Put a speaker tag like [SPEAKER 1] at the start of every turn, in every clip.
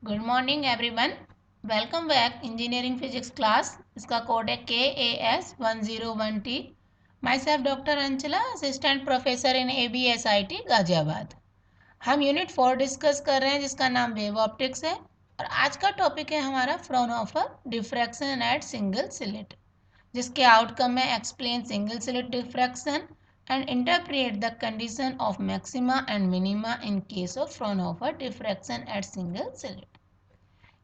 [SPEAKER 1] Good morning everyone. Welcome back engineering physics class. इसका code है KAS 101T। My self doctor Anchala, assistant professor in ABSIT Ghaziabad. हम unit 4 discuss कर रहे हैं जिसका नाम वेव ऑप्टिक्स है और आज का टॉपिक है हमारा Fraunhofer diffraction at single slit, जिसके आउटकम में explain single slit diffraction and interpret the condition of maxima and minima in case of Fraunhofer diffraction at single slit.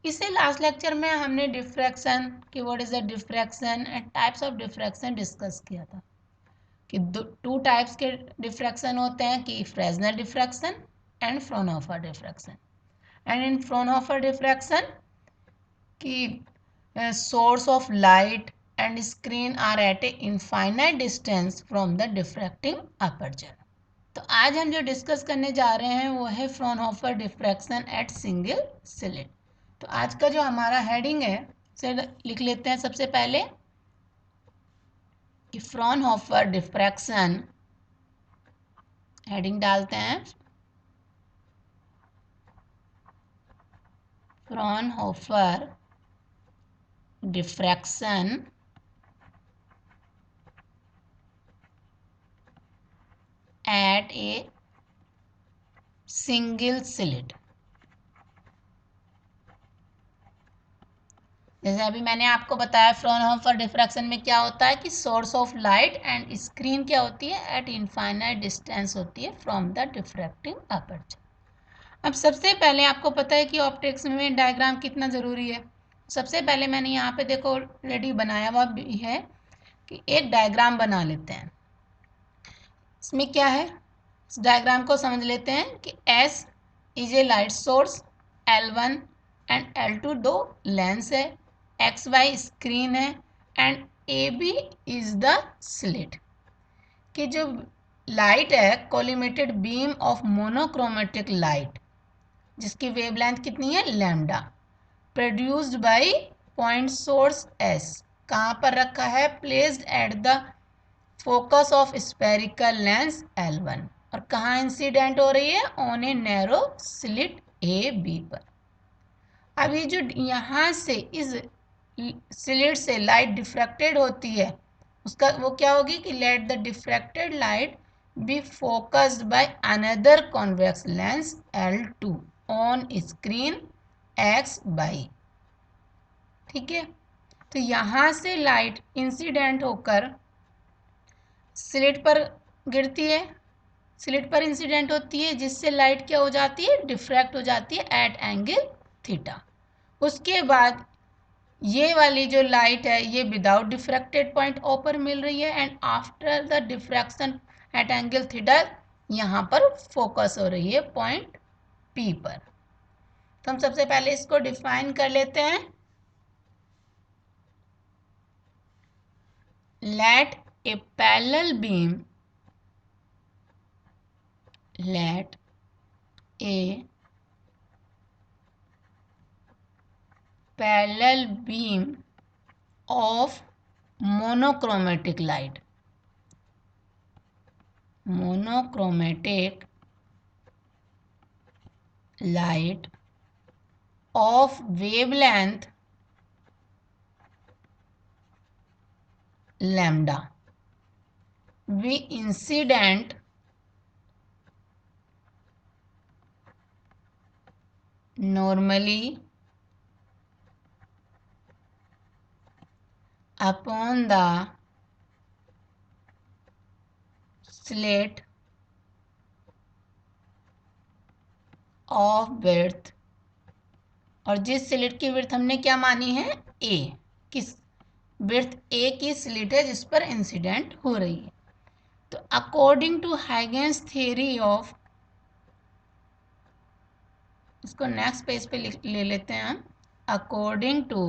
[SPEAKER 1] इससे लास्ट लेक्चर में हमने डिफ्रैक्शन कि what is the diffraction and types of diffraction discuss किया था कि two types के diffraction होते हैं कि Fresnel diffraction and Fraunhofer diffraction. And in Fraunhofer diffraction की source of light and screen are at a infinite distance from the diffracting aperture. तो आज हम जो डिस्कस करने जा रहे हैं वो है Fraunhofer diffraction at single slit. तो आज का जो हमारा हेडिंग है से लिख लेते हैं सबसे पहले कि फ्राउनहोफर डिफ्रैक्शन, हेडिंग डालते हैं Fraunhofer diffraction at a single slit. जैसे अभी मैंने आपको बताया फ्राउनहोफर डिफ्रैक्शन में क्या होता है कि source of light and screen क्या होती है, एट इनफाइनाइट डिस्टेंस होती है फ्रॉम द डिफ्रैक्टिंग अपर्चर। अब सबसे पहले आपको पता है कि ऑप्टिक्स में डायग्राम कितना ज़रूरी है। सबसे पहले मैंने यहाँ पे देखो रेडी बनाया हुआ भी है कि एक डायग्राम बना लेते हैं। इसमें क्या है, इस डायग्राम को समझ लेते हैं कि S is a light source, L1 and L2 दो लेंस है, XY स्क्रीन है and AB is the slit. कि जो लाइट है collimated beam of monochromatic light जिसकी वेवलेंथ कितनी है lambda, produced by point source S कहाँ पर रखा है, placed at the focus of spherical lens L1 और कहाँ इंसिडेंट हो रही है, on a narrow slit AB पर। अब ये जो यहाँ से इस स्लिट से लाइट डिफ्रैक्टेड होती है उसका वो क्या होगी कि let the diffracted light be focused by another convex lens L2 on screen X by. ठीक है, तो यहाँ से लाइट इंसिडेंट होकर स्लिट पर गिरती है, स्लिट पर इंसिडेंट होती है जिससे लाइट क्या हो जाती है, डिफ्रैक्ट हो जाती है एट एंगल थीटा। उसके बाद ये वाली जो लाइट है ये विदाउट डिफ्रैक्टेड पॉइंट ओ पर मिल रही है and after the diffraction at angle theta यहाँ पर फोकस हो रही है पॉइंट पी पर। तो हम सबसे पहले इसको डिफाइन कर लेते हैं। Let a parallel beam, let a parallel beam of monochromatic light, monochromatic light of wavelength lambda be incident normally upon the slit of width, और जिस स्लिट की विड्थ हमने क्या मानी है ए, किस विड्थ ए की स्लिट है जिस पर इंसिडेंट हो रही है। तो according to Huygens theory of, इसको नेक्स्ट पेज पे ले लेते हैं हम। अकॉर्डिंग टू,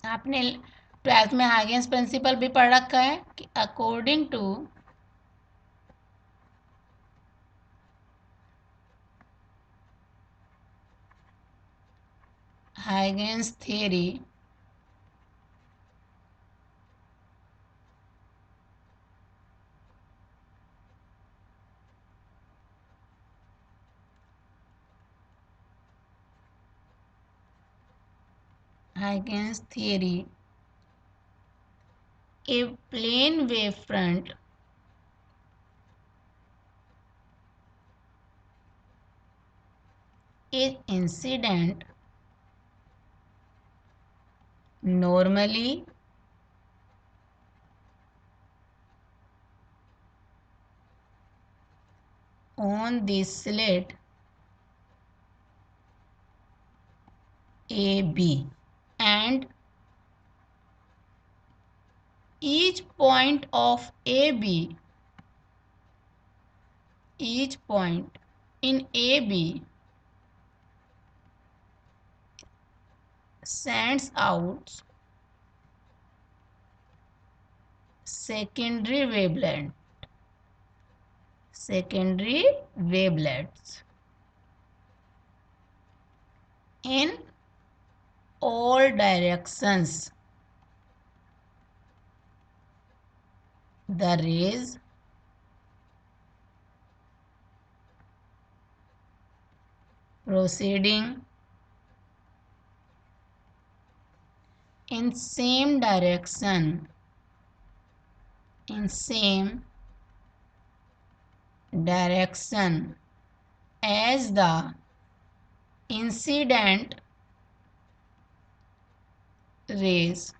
[SPEAKER 1] आपने 12th में हाइगेंस प्रिंसिपल भी पढ़ रखा है कि according to Huygens theory Huygens theory, a plane wavefront is incident normally on the slit AB, and each point in AB sends out secondary wavelets in all directions. The rays proceeding in same direction as the incident rays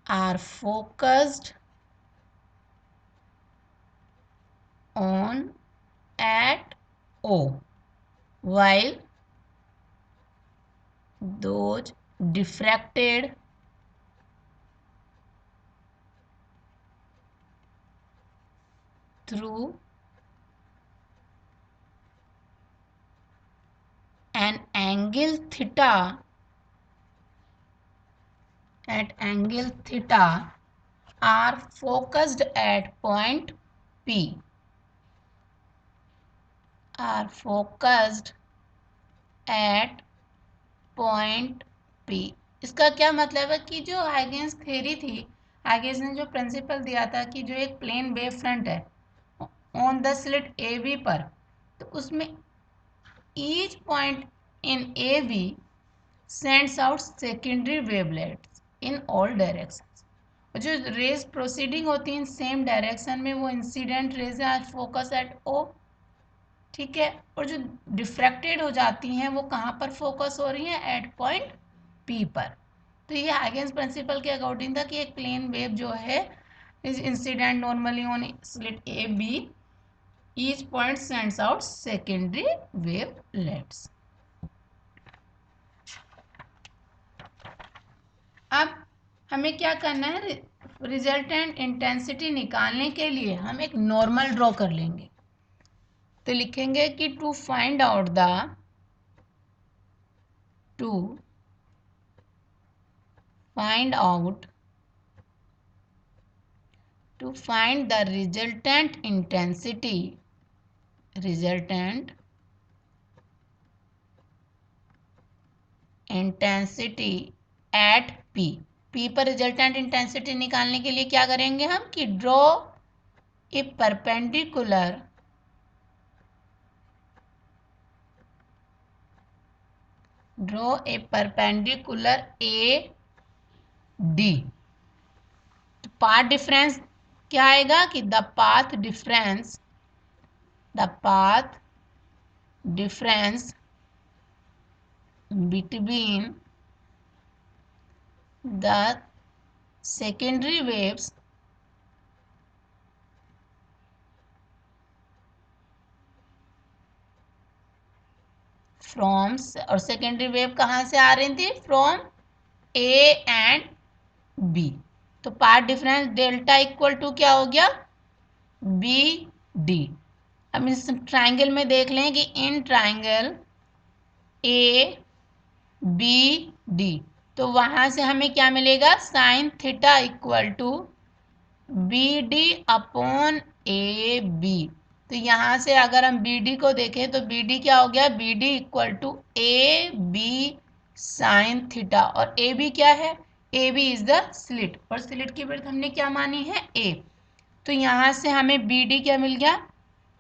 [SPEAKER 1] are focused on at O, while those diffracted through an angle theta are focused at point P. इसका क्या मतलब है कि जो Huygens theory थी, Huygens ने जो principal दिया था कि जो एक प्लेन वेव फ्रंट है on the slit A B पर, तो उसमें each point in A B sends out secondary wavelets in all directions, और जो रेज प्रोसीडिंग होती हैं सेम डायरेक्शन में वो incident rays are focus at O, ठीक है, और जो डिफ्रैक्टेड हो जाती हैं वो कहाँ पर फोकस हो रही हैं, एट पॉइंट पी पर। तो ये हाइगेंस प्रिंसिपल के अकॉर्डिंग था कि एक प्लेन वेव जो है is incident normally on slit A B, each point sends out secondary wavelets. अब हमें क्या करना है, रिजल्टेंट इंटेंसिटी निकालने के लिए हम एक नॉर्मल ड्रॉ कर लेंगे। तो लिखेंगे कि to find out the resultant intensity at P पर रिजल्टेंट इंटेंसिटी निकालने के लिए क्या करेंगे हम कि draw a perpendicular A D. तो पाथ डिफरेंस क्या आएगा कि the path difference between the secondary waves from, और सेकेंडरी वेव कहाँ से आ रही थी, फ्रॉम ए एंड बी। तो path difference delta equal to क्या हो गया, बी डी। अब इस ट्राइंगल में देख लें कि in triangle A B D, तो वहां से हमें क्या मिलेगा, sine theta equal to B D upon A B. तो यहाँ से अगर हम बी डी को देखें तो बी डी क्या हो गया, B D equal to A B sine theta, और ए बी क्या है, A B is the slit, और स्लिट की विड्थ हमने क्या मानी है, ए। तो यहाँ से हमें बी डी क्या मिल गया,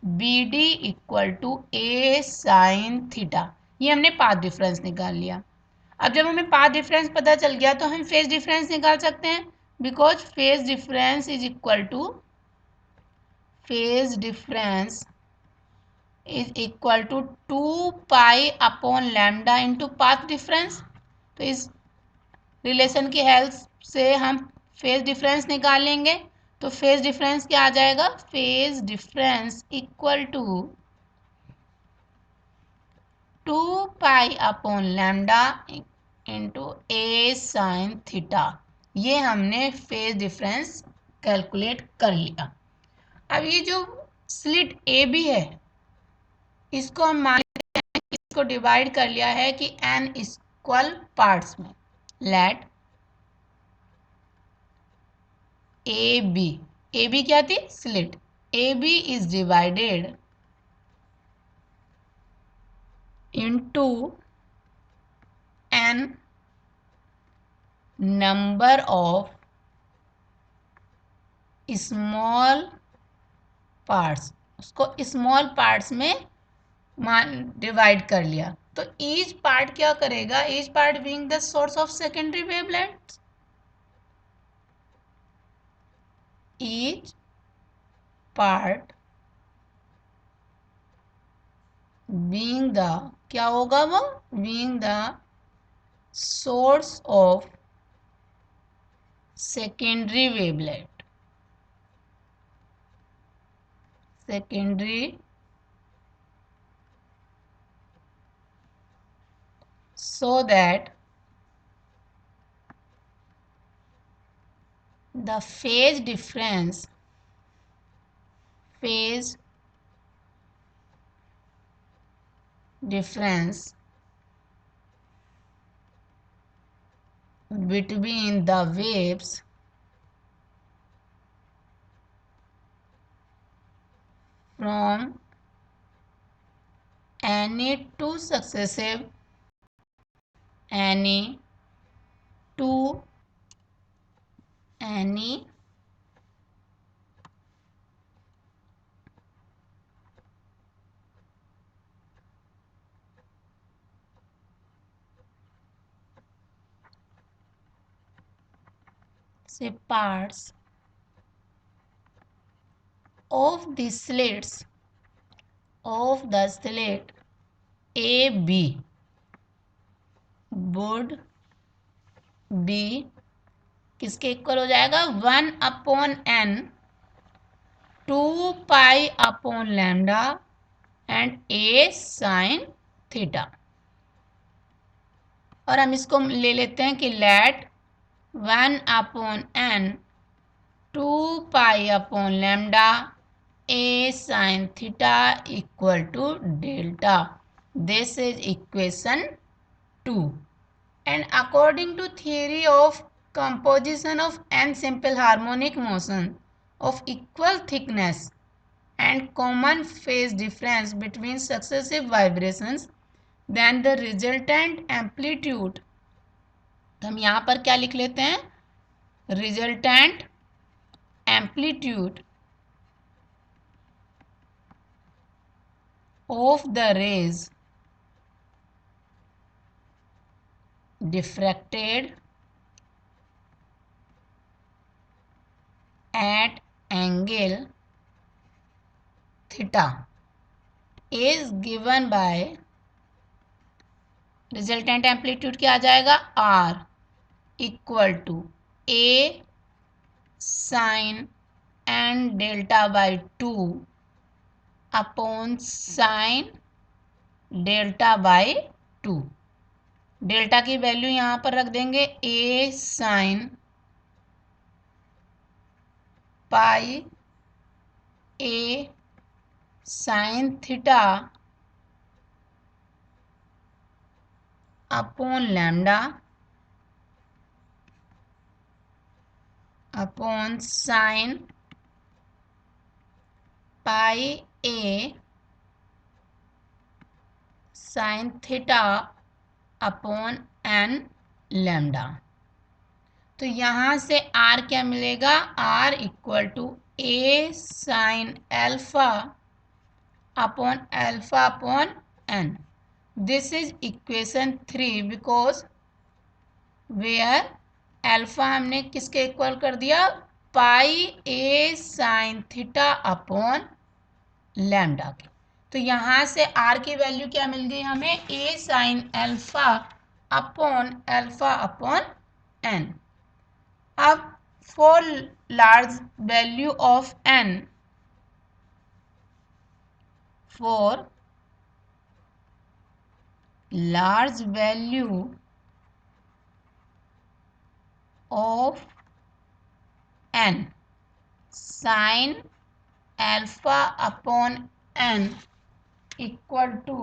[SPEAKER 1] B D equal to A sine theta. ये हमने पाथ डिफरेंस निकाल लिया। अब जब हमें पाथ डिफरेंस पता चल गया तो हम फेज डिफरेंस निकाल सकते हैं, because phase difference is equal to is equal to 2 pi upon lambda into path difference. तो इस रिलेशन की हेल्प से हम फेज डिफरेंस निकालेंगे। तो फेज डिफरेंस क्या आ जाएगा, phase difference equal to 2 pi upon lambda into A sine theta. ये हमने फेज डिफरेंस कैलकुलेट कर लिया। अब ये जो स्लिट ए बी है, इसको हम मान लेते हैं, इसको डिवाइड कर लिया है कि n इक्वल पार्ट्स में। लेट ए बी क्या थी, slit. A B is divided into n number of small parts. उसको स्मॉल पार्ट्स में डिवाइड कर लिया। तो ईच पार्ट क्या करेगा, each part being the source of secondary wavelength, each part being the, क्या होगा वो, being the source of secondary wavelet, secondary, so that the phase difference between the waves from any two successive say parts of the slits of the slit AB would be किसके equal हो जाएगा, 1/n 2 pi upon lambda and a sine theta. और हम इसको ले लेते हैं कि let 1/n 2 pi upon lambda a sine theta equal to delta. This is equation 2। And according to theory of composition of n simple harmonic motion of equal thickness and common phase difference between successive vibrations, then the resultant amplitude, तो हम यहाँ पर क्या लिख लेते हैं, resultant amplitude of the rays diffracted at angle theta is given by, resultant amplitude क्या आ जाएगा, R equal to A sine N delta by 2 upon sine delta by 2। Delta की वैल्यू यहाँ पर रख देंगे A sine pi A sine theta upon lambda upon sine pi A sine theta upon N lambda. तो यहाँ से R क्या मिलेगा, R equal to A sine alpha upon N. This is equation 3 because where alpha हमने किसके equal कर दिया, पाई ए sine theta upon lambda के। तो यहाँ से आर की वैल्यू क्या मिल गई हमें, a sine alpha upon n. अब for large value of n, for large value of n, sin alpha upon n equal to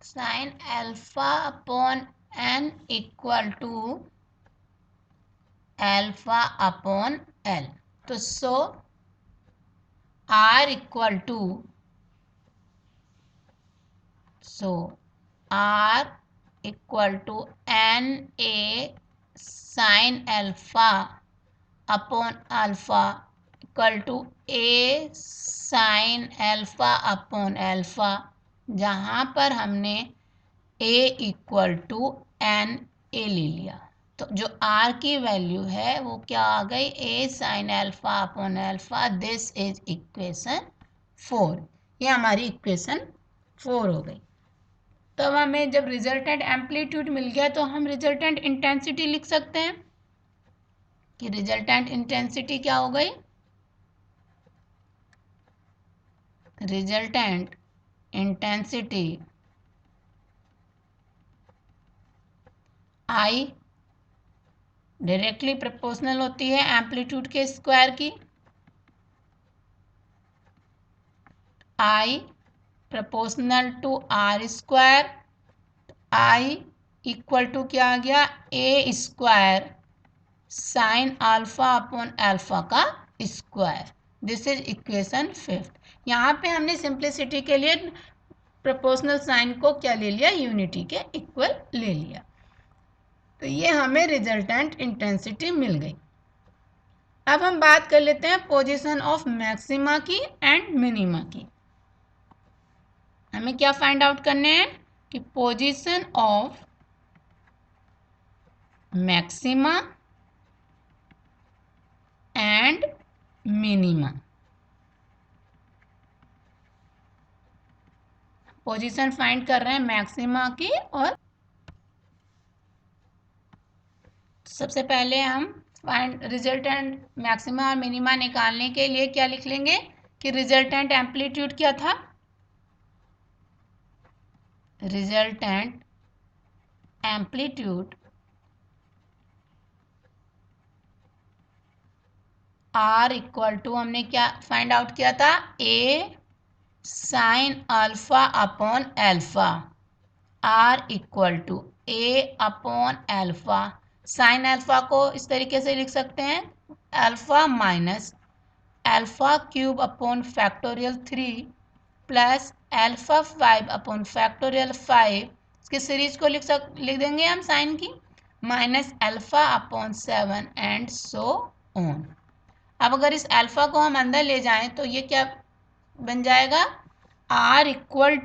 [SPEAKER 1] sin alpha upon n equal to alpha upon L। तो सो R equal to, so R equal to n a sin alpha upon alpha equal to a sin alpha upon alpha, जहाँ पर हमने a equal to n a ले लिया। तो जो r की value है वो क्या आ गई, a sin alpha upon alpha. This is equation 4। ये हमारी इक्वेशन 4 हो गई। तो अब हमें जब रिजल्टेंट एम्पलीट्यूड मिल गया तो हम रिजल्टेंट इंटेंसिटी लिख सकते हैं कि रिजल्टेंट इंटेंसिटी क्या हो गई, resultant intensity I directly proportional होती है एम्पलीट्यूड के स्क्वायर की। I proportional to R square, I equal to क्या आ गया, A square sine alpha upon alpha का स्क्वायर। This is equation 5। यहाँ पे हमने सिंप्लिसिटी के लिए प्रोपोर्शनल साइन को क्या ले लिया, यूनिटी के इक्वल ले लिया। तो ये हमें रिजल्टेंट इंटेंसिटी मिल गई। अब हम बात कर लेते हैं पोजीशन ऑफ मैक्सिमा की एंड मिनिमा की। हमें क्या फाइंड आउट करने हैं कि position of maxima and minima. Position find कर रहे हैं मैक्सिमा की। और सबसे पहले हम फाइंड रिजल्टेंट मैक्सिमा और मिनिमा निकालने के लिए क्या लिख लेंगे कि रिजल्टेंट एम्पलीट्यूड क्या था, resultant amplitude R equal to, हमने क्या फाइंड आउट किया था, A sine alpha upon alpha. R equal to A upon alpha. Sine alpha को इस तरीके से लिख सकते हैं, alpha minus alpha cube upon factorial 3 plus alpha 5 upon factorial 5। इसकी सीरीज को लिख देंगे हम साइन की, minus alpha upon 7 and so on. अब अगर इस अल्फा को हम अंदर ले जाएं तो ये क्या बन जाएगा, R equal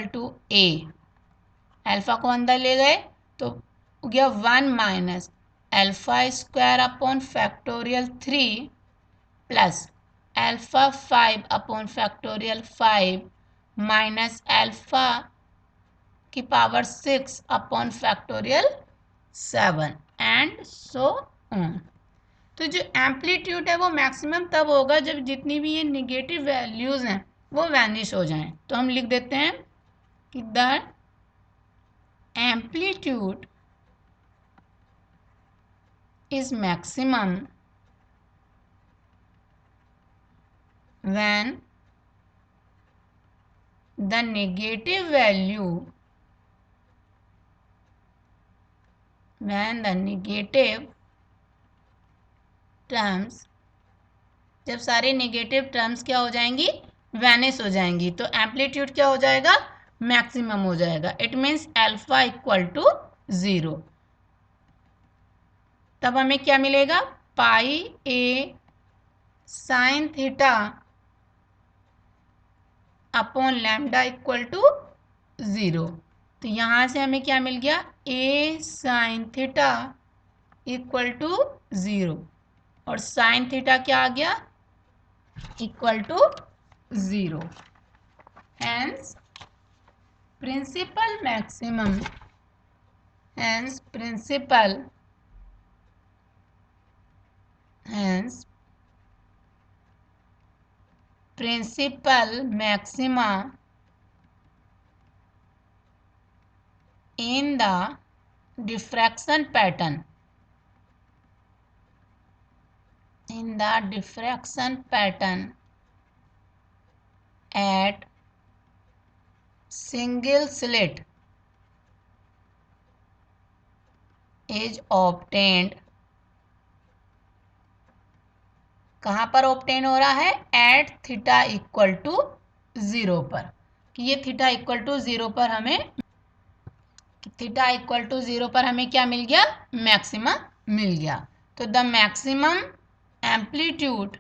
[SPEAKER 1] to A. Alpha को अंदर ले गए तो हो गया 1 minus alpha square upon factorial 3 plus alpha 5 upon factorial 5 minus alpha की power 6 upon factorial 7 and so on. तो जो एम्पलीट्यूड है वो मैक्सिमम तब होगा जब जितनी भी ये निगेटिव वैल्यूज़ हैं वो वैनिश हो जाएं। तो हम लिख देते हैं कि the amplitude is maximum when the negative value, when the negative terms, जब सारे नेगेटिव टर्म्स क्या हो जाएंगी, वैनिश हो जाएंगी, तो एम्पलीट्यूड क्या हो जाएगा, मैक्सिमम हो जाएगा। It means alpha equal to 0। तब हमें क्या मिलेगा, pi A sine theta upon lambda equal to 0। तो यहाँ से हमें क्या मिल गया, a sine theta equal to 0 और साइन थीटा क्या आ गया, equal to 0। Hence principal maximum, hence principal maxima in the diffraction pattern at single slit is obtained। कहाँ पर ऑब्टेन हो रहा है, एट थीटा इक्वल टू 0 पर, कि ये थीटा इक्वल टू 0 पर हमें, थीटा इक्वल टू 0 पर हमें क्या मिल गया, मैक्सिमम मिल गया। तो the maximum amplitude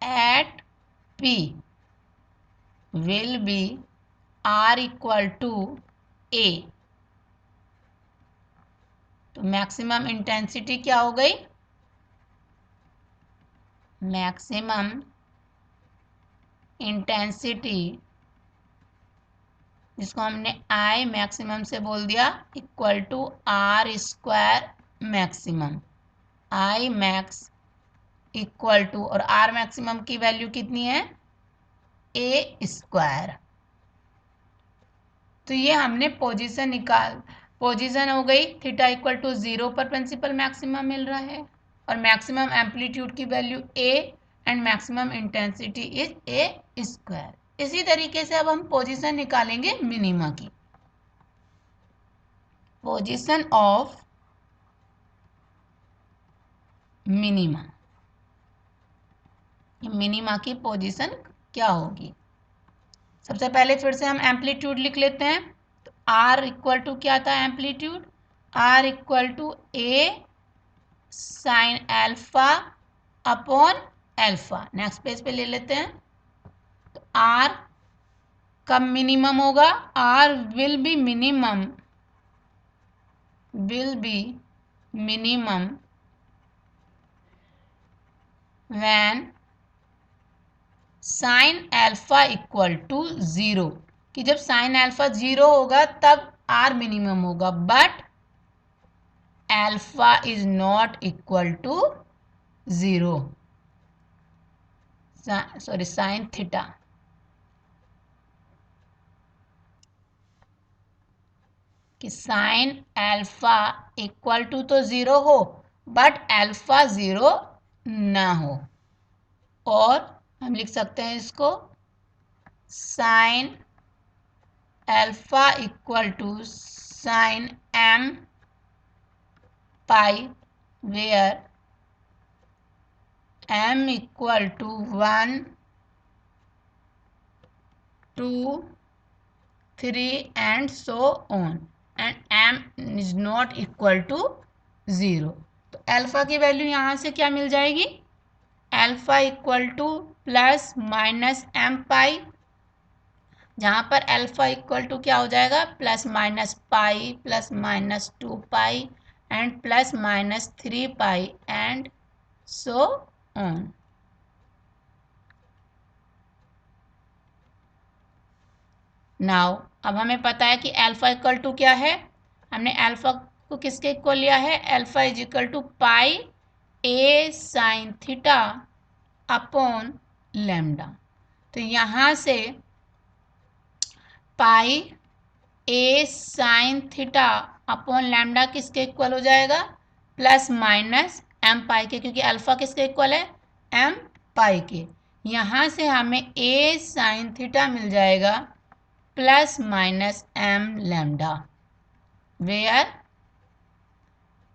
[SPEAKER 1] at P will be R equal to A। तो मैक्सिमम इंटेंसिटी क्या हो गई, मैक्सिमम इंटेंसिटी जिसको हमने I मैक्सिमम से बोल दिया equal to R square maximum, I max equal to, और आर मैक्सिमम की वैल्यू कितनी है, ए स्क्वायर। तो ये हमने पोजीशन हो गई, थीटा इक्वल टू 0 पर प्रिंसिपल मैक्सिमम मिल रहा है और मैक्सिमम एम्पलीट्यूड की value A and maximum intensity is a square. इसी तरीके से अब हम पोजीशन निकालेंगे मिनिमा की। पोजीशन ऑफ मिनिमा, मिनिमा की पोजीशन क्या होगी। सबसे पहले फिर से हम एम्पलीट्यूड लिख लेते हैं। तो आर इक्वल टू क्या था amplitude, R equal to A sine alpha upon alpha. Next page पे ले लेते हैं। तो आर कब मिनिमम होगा, R will be minimum when sine alpha equal to 0, कि जब साइन एल्फा 0 होगा तब आर मिनिमम होगा, but alpha is not equal to 0, sorry sine theta. कि साइन एल्फा इक्वल टू तो 0 हो बट एल्फा 0 ना हो, और हम लिख सकते हैं इसको sine alpha equal to sine m pi where m equal to 1 2 3 and so on and m is not equal to 0। तो अल्फा की वैल्यू यहाँ से क्या मिल जाएगी, alpha equal to plus minus m pi, जहाँ पर अल्फा इक्वल टू क्या हो जाएगा, plus minus pi plus minus 2 pi and plus minus 3 pi and so on. Now अब हमें पता है कि अल्फा इक्वल टू क्या है, हमने अल्फा को किसके इक्वल लिया है, alpha is equal to pi A sine theta upon lambda. तो यहाँ से पाई ए साइन थीटा अपॉन लैम्डा किसके इक्वल हो जाएगा, प्लस माइनस एम पाई के, क्योंकि अल्फा किसके इक्वल है, एम पाई के। यहाँ से हमें ए साइन थीटा मिल जाएगा plus minus m lambda, where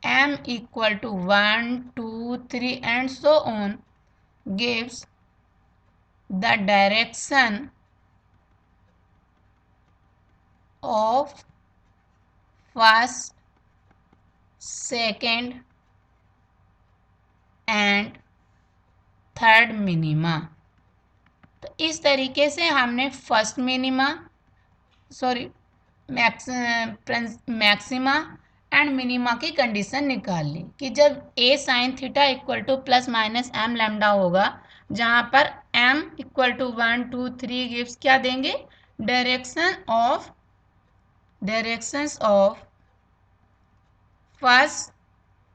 [SPEAKER 1] m equal to 1 2 3 and so on gives the direction of first, second and third minima. तो इस तरीके से हमने first minima maxima and minima की कंडीशन निकाल ली कि जब a sine theta equal to plus minus m lambda होगा, जहाँ पर m इक्वल टू 1 2 3 गिव्स क्या देंगे, directions of first,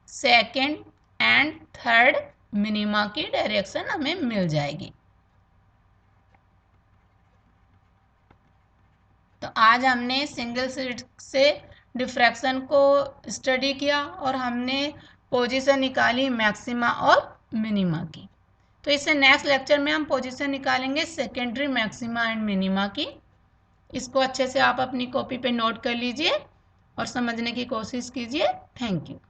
[SPEAKER 1] second and third minima की डायरेक्शन हमें मिल जाएगी। तो आज हमने सिंगल स्लिट से डिफ्रैक्शन को स्टडी किया और हमने पोजीशन निकाली मैक्सिमा और मिनिमा की। तो इससे नेक्स्ट लेक्चर में हम पोजीशन निकालेंगे सेकेंडरी मैक्सिमा एंड मिनिमा की। इसको अच्छे से आप अपनी कॉपी पे नोट कर लीजिए और समझने की कोशिश कीजिए। Thank you.